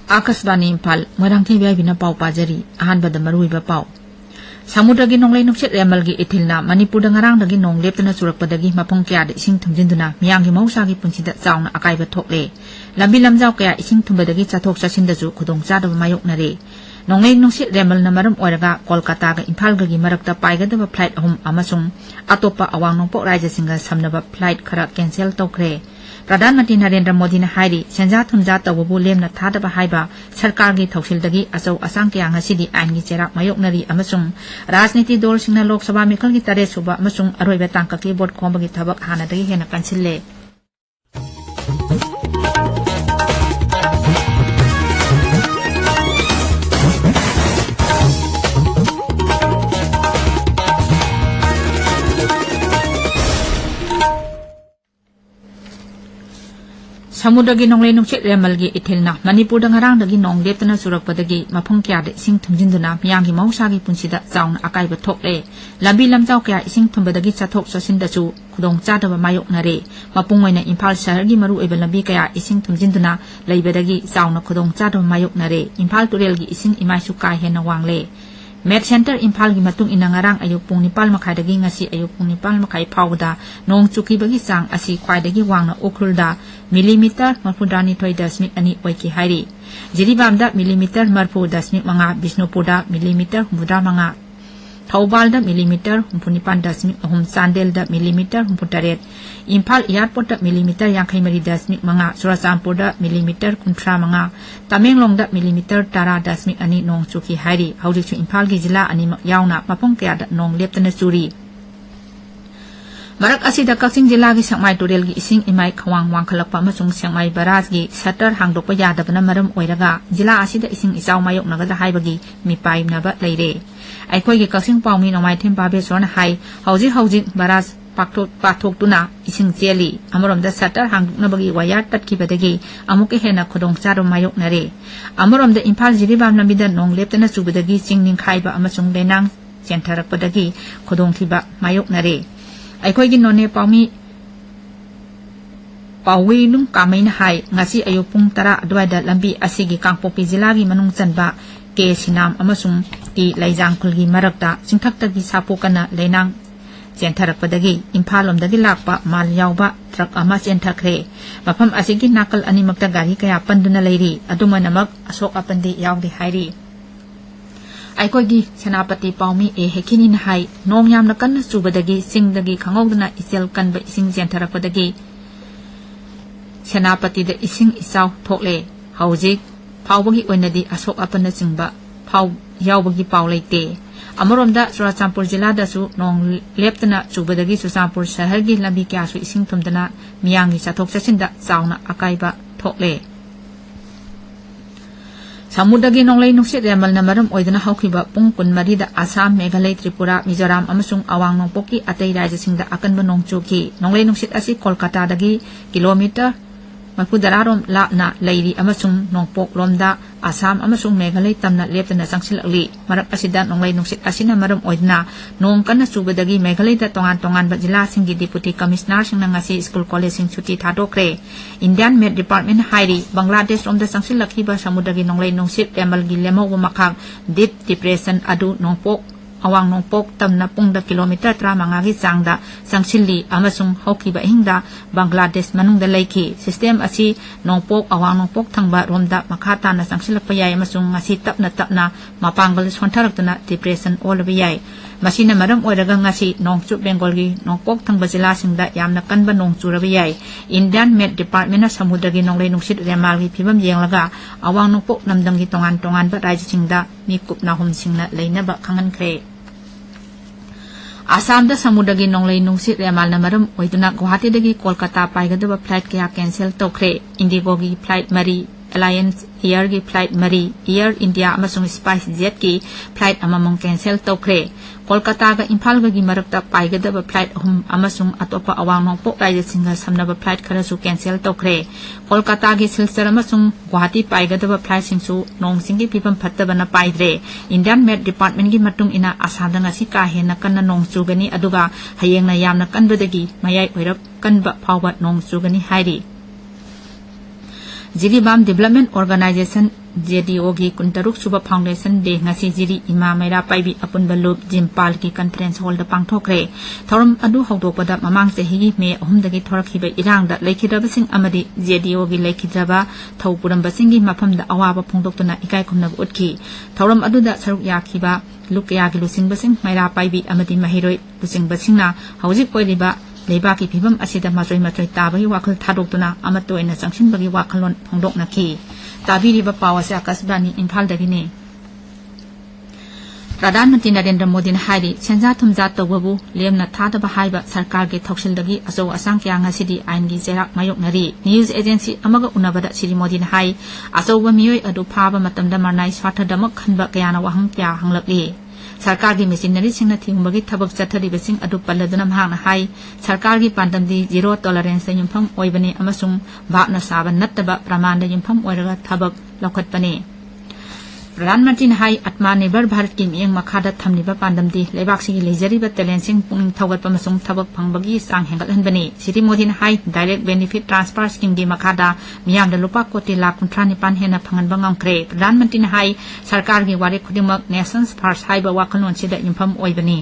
आकाशवाणी इम्फाल मोरांथी बेबिना पाव पाजरी अहानबद मरुइबा पाव समुद्रगी नोंगलै नुक्सित रेमलगी इथिलना मणिपुरदा ngarangdagi nong leptana surakpadagi mapong kayada ising thumjinduna miyanggi mausagi punsida chauna akaiba thokle lambi lamjau kaya ising thumbadagi chathok chasindaju khudongchadaba mayoknare nonglei nungsit remal na maram oiraga kolkata ga imphal gi marakta paigadaba flight ahum amasung atopa awang nongpok raja singa samnaba flight khara cancel tokre प्रधानमंत्री नरेंद्र मोदी ने हाइरी सेंजा थुमजा तवबु Lemna थादबा हाइबा सरकार की थौसिलदगी असौ असांग कया ngasidi आइन की चेराक मायोकनरी अमसुंग राजनीति दल सिंगना लोकसभा मिखल की तरे सुबा अमसुंग अरोइबा तांककी बोर्ड खोंबगी थबक हानादगी हेना कंसिले समुद्रगी नोंगलै नुक्सित रेमलगी इथिलना मणिपुरदा ngarangdagi nong leptana surakpadagi mapong kyada ising thumjinduna miyanggi mausagi punsida chauna akaiba thokle lambi lamjau kaya ising thumbadagi chathok chasindachu khudong chadaba mayoknare mapungmoina imphal shahargi maru eba lambi kaya ising thumjinduna leibadagi chauna khudong chadaba mayoknare imphal turelgi ising imaisu kai hena wangle Med Center Imphal gi matung ina ngarang ayuk pung nipal makai dagi ngasi ayuk pung nipal makai pawda nong chuki bagi sang asi kwai dagi wangna okrulda millimeter marpudani thoi dasmik ani oiki hairi jiribamda millimeter marpu dasmik manga Bisnupurda millimeter humbuda manga Thaubalda millimeter humpunipan dasmik ahum Chandelda millimeter humputaret Imphal Airport da millimeter yangkhaimari dasmik manga Churachandpurda millimeter kunthra manga Tamenglongda millimeter tara dasmik ani nong chuki hairi haujichu Imphal gi jila ani yauna mapong kaya da nong leptana churi Marak asida Kaching jila gi Sangmai turel gi ising imai khawang wangkhalakpa amasung Sangmai barrage gi shutter hangdokpa yadabana maram oiraga jila asida ising ichaw mayok nagada haibagi mipaimnaba leire Aikhoi gi Kaching pawmi nongmai thempa besona hai hauji barrage pathok tuna ising cheli amoromda shutter hangdoknabagi wire tatkibadagi amuke hena khudong charom mayok nare amoromda Imphal jiribam lambida nong leptana chubadagi chingning khaiba amasung lenang chentharakpadagi khudong thiba mayok nare Aikhoi gi none pawmi pawi lung kamain hai ngasi ayupung tara adwaida lambi asigi kangpopi jilagi manung chanba ke sinam amasung ti laijangkul gi marakta singthakta gi sapokana leinang chentharakpadagi Imphal lomdagi lakpa mal yawba truck ama chenthakre mafam asigi nakal animakta gari kaya panduna leiri adumanamak asok apandi yawdi hairi Aikhoi gi Senapati pawmi hekini na hai nong yamna kanna chubadagi singdagi khangawduna ichel kanba ising chentharakpadagi Senapati da ising isaw thokle haujik phawbagi oinadi asok apana chingba phaw yawbagi pawleite amoromda Churachandpur jila da su nong leptana chubadagi Churachandpur shahar gi lambi kya su ising thumdana miyangi chathok chasinda chauna akaiba thokle Samudagi nonglei nuksit remal na maram oidana hawkiba pung kunmari da Assam, Meghalaya, Tripura, Mizoram amasung awang nongpoki atay rajasingda akan ba nongchuki nonglei nuksit asi Kolkata dagi kilometer Mapudararom la na leiri amasung nongpok lomda Assam amasung Meghalaya tamna leptana sangsilakli marak asida nonglei nuksit asina maram oidana nong kana subadagi Meghalaya da tongan ba jila singgi Deputy Commissioner singna ngasi School College sing chuti thadokre Indian Met Department hairi Bangladesh romda sangsilakhi ba samudagi nonglei nuksit remal gi lemo makhang Deep Depression adu nongpok awang nongpok tamna pungda kilometer 3 gi changda sangsilli amasung hawkiba hingda Bangladesh manungda leiki system asi nongpok awang nongpok thangba romda makhata na sangsilakpa yai amasung ngasi tapna mapanggal sontharakna depression olba yai masina maram oiraga ngasi nongchu Bengal gi nongpok thangba jila singda yamna kanba nongchuraba yai Indian Met Department samudagi nonglei nuksit remal gi phibam yenglaga awang nongpok namdam gi tongan ba rajya singda mi kupna hum singna leinaba khangan khre Assam da samudagi nonglei nungsit remal na maram oiduna Guwahati dagi Kolkata paigadaba flight kaya cancel tokre Indigo gi flight mari Alliance Air gi flight mari Air India amasung Spice Jet gi flight amamong cancel tokre Kolkata ga Imphal gi marakta paigadaba flight ahum amasung atopa awang nongpok rajya singa samnaba flight kharasu cancel tokre Kolkata gi Silchar amasung Guwahati paigadaba flight singsu nong singi pipam phattabana paidre Indian Met Department gi matung ina Assam da ngasi ka hena kanna nong chugani aduga hayengna yamna kanbadagi mayai oirap kanba phawba nong chugani hairi Jiribam Development Organization JDO-गी कुंतरुक सुबह foundation day ngasi jiri ima maira paibi apunba loop jimpal ki conference hall da pangthokre thorum adu hawdokpada mamang sehi me ahumdagi thorakhiba irangda lekhidabasing amadi JDO-gi lekhidraba thaupurambasingi mafamda awaba phongdoktuna ikai khumna utkhi thorum adu da saruk yakhiba lukya gi lusingbasing maira paibi amadi mahiroi lusingbasingna hawjik oiriba leiba ki phibam asida majoi majoi tabai wakhal thadokuna amatoina sangsinbagi wakhalon phongdoknaki ताबीरीब पावसे आकाशवाणी इम्फाल दगिने प्रधानमंत्री नरेंद्र मोदी ने हाइरी सेंजा थुमजा तौबबु Lemna थादब हाइबा सरकार के थौसिलदगी असौ असंग क्या ngасidi आइन की जेराक मायोकनरी न्यूज एजेंसी अमग उनबदा श्री मोदी ने हाइ असौब मियोय अदु फाबा मतमदा मरनाय स्वार्थदमक खनबा कयाना वहंग क्या हंगलकली सरकार की मशीनरी सिंगना थिंगबगी थबक चथरिबसिंग अदु पल्लदुना महांगना हाइ सरकार की पांदमदी जीरो टॉलरेंस युमफम ओइबने अमसुंग भापना साबा नत्तबा प्रमाण युमफम ओइरगा थबक लौखतपने प्रधानमंत्री ने हाइ आत्मनिर्भर भारत की मियंग मखादा थमनिबा पांदमदी लेबाक्सिगी लेजरिबा टैलेंटसिंग पुंग थवगतपा मसुंग थबक फंगबगी सांग हेंगलहनबने श्री मोदी ने high direct benefit transfer scheme की मखादा मियामदा लुपा कोटी लाख 39 हेना फंगनबा ngamkhre प्रधानमंत्री ने हाइ सरकार की वारे खुदिमक नेशंस फर्स्ट हाइबा वाखलोनसिदा युमफम ओइबनी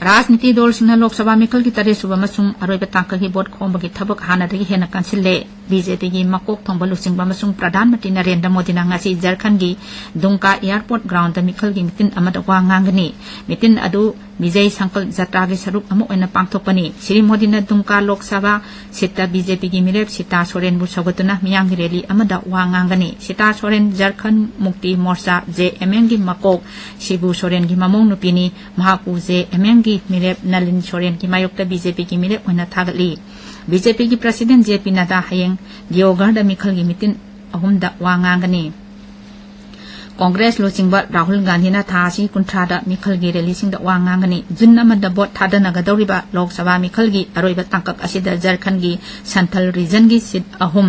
राजनीति दल सिंह लोकसभा मिखल की तरह सुबह मसुंग अरोइबा तांका की बोट खोंबगी थबक हानादगी हेना कांसिले बीजेपी की मकोक थोंबा लुसिंगबा मसुंग प्रधानमंत्री नरेंद्र मोदी ना ngasi झारखंड की दुमका एयरपोर्ट ग्राउंड मिखल की मितिन अमद वा nganggani मितिन अदु विजय संकल्प यात्रा के स्वरूप अमु ओइना पांगथोकपनी श्री मोदी ने दुमका लोकसभा सीटा बीजेपी की मिरेप सीता सोरेन बु सगतुना मियांग रैली अमदा वा nganggani सीता सोरेन झारखंड मुक्ति मोर्चा JMM की मकोक शिबु सोरेन की ममोंग नुपिनी महाकु JMM की मिरेप नलिन सोरेन की मायोक्ता बीजेपी की मिरेप ओइना थागली बीजेपी की प्रेसिडेंट JP नड्डा हयेंग दियोगढ़ मिखल की मितिन अहुमदा वा nganggani कांग्रेस लोचिंगबा राहुल गांधी ना थासी कुंथ्रादा मिखल की रैली सिंग वा nganggani जुन अमदा बोट थादनगदौरिबा लोकसभा मिखल की अरोइबा तांकक असिदा झारखंड की संथल रीजन की सीट अहुम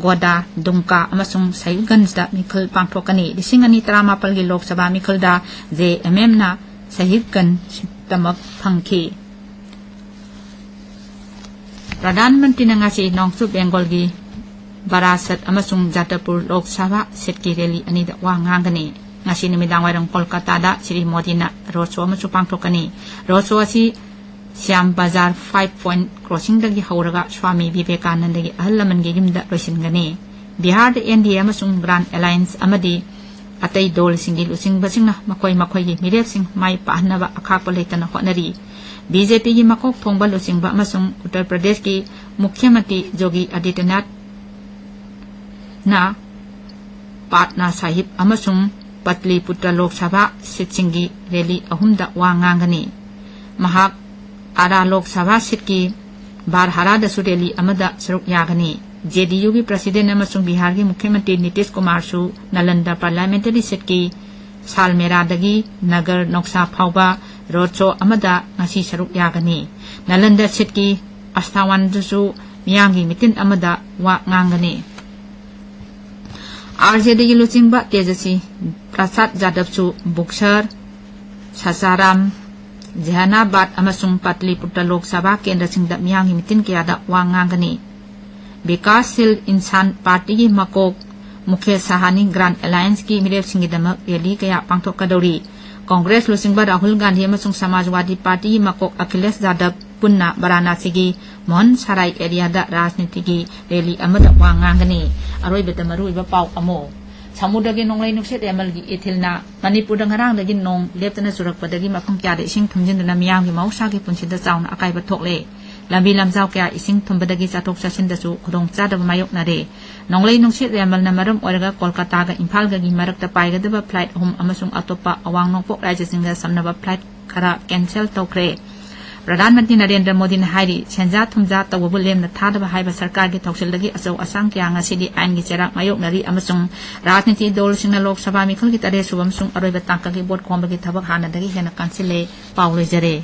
गोदा दुमका अमसुंग सहिबगंज दा मिखल पांगथोकनी 2017 की लोकसभा मिखल दा JMM ना सहिबगंज तमक फंगखी प्रधानमंत्री ने ngasi नोंगसु बेंगल की बारासत अमसुंग जाटपुर लोकसभा सीट की रैली अनिदा वा nganggani ngasi निमिदांग वायरंग कोलकाता दा श्री मोदी ना रोड शो अमसु पांगथोकनी रोड शो असि श्याम बाजार 5 पॉइंट क्रॉसिंग दगी हौरगा स्वामी विवेकानंद की अहलमन की युमदा लोइसिनगनी बिहार NDA अमसुंग ग्रांड अलायंस अमदी अतई दल सिंगी लुसिंग बसिंगना मकोई मकोई की मिरेप सिंग माई पाहनबा अखाप लेतना होनरी बीजेपी की मकोक थोंबा लुसिंगबा अमसुंग उत्तर प्रदेश की मुख्यमंत्री योगी आदित्यनाथ ना पाटना साहिब अमसुंग पटलिपुत्र लोकसभा सीट की रैली अहुमदा वा nganggani महाक आरा लोकसभा सीट की बारहारा दसु रैली अमदा सरुक यागनी JDU की प्रेसिडेंट अमसुंग बिहार के मुख्यमंत्री नीतीश कुमार सु नालंदा पार्लियामेंटरी सीट की सालमेरादगी नगर नौसा फाउबा रोड शो अमदा ngasi सरुक यागनी नालंदा सीट की अस्तावान दसु मियांगी मितिन अमदा वा nganggani RJD की लुचिंगबा तेजस्वी प्रसाद यादव सु बुक्सर सासाराम जहानाबाद अमसुंग पाटलिपुत्र लोकसभा केंद्र सिंगदा मियांगी मितिन कियादा वा nganggani विकासशील इंसान पार्टी की मकोक मुख्य सहानी ग्रांड अलायंस की मिरेप सिंगिदमक रैली कया पांगथोकदौरी कांग्रेस लुसिंगबा राहुल गांधी अमसुंग समाजवादी पार्टी की मकोक अखिलेश यादव पुन्ना वाराणसी की मोहन सराय एरिया दा राजनीति की रैली अमदा वा nganggani अरोइबदा मरुइबा पाउ अमो समुद्रगी नोंगलै नुक्सेट एमएलगी इथिलना मणिपुरदा ngaraangdagi नोंग लेप्तना चुरकपदगी मफम क्यादा इसिंग थुमजिनदुना मियांगी मौसागी पुंसिदा चाउना अकाइबा थोकले लंबी लमजाव क्या इसिंग थुमबदगी चाथोक चासिनदसु खुदोंग चादबा मायोकनारे नोंगलै नुक्सेट एमएलना मरम ओइरगा कोलकातागा इम्फालगगी मरकता पाइगदबा फ्लाइट अहुम अमसुंग अतोप्पा अवांग नोंपोक राज्यसिंगदा समनबा फ्लाइट खरा कैंसल तौखरे प्रधानमंत्री नरेंद्र मोदी ने हाइरी सेंजा थुमजा तौबबु लेमना थादबा हाइबा सरकार की थौसिलदगी असौ असंग क्या ngасidi आइन की चेराक मायोकनरी अमसुंग राजनीति दल सिंह लोकसभा मिखल की तरह सुबम सुंग अरोइबा तांका की बोट खोंबगी थबक हानादगी हेना कांसिले पाउ लेजरे